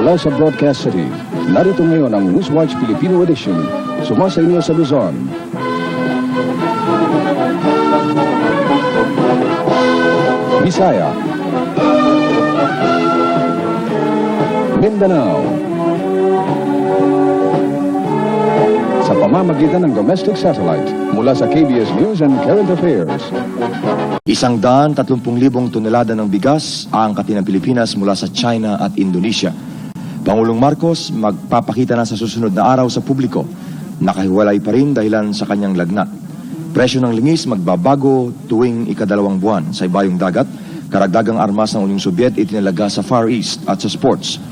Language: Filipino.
Mula sa Broadcast City, narito ngayon ang Newswatch Filipino Edition. Sumasa inyo sa Luzon, Visaya, Mindanao, sa pamamagitan ng domestic satellite mula sa KBS News and Current Affairs. 130,000 tonelada ng bigas aangkatin ng Pilipinas mula sa China at Indonesia. Pangulong Marcos magpapakita na sa susunod na araw sa publiko. Nakahiwalay pa rin dahilan sa kanyang lagnat. Presyo ng lingis magbabago tuwing ika-2 buwan. Sa ibayong dagat, karagdagang armas ng Unyong Sobyet itinalaga sa Far East at sa sports.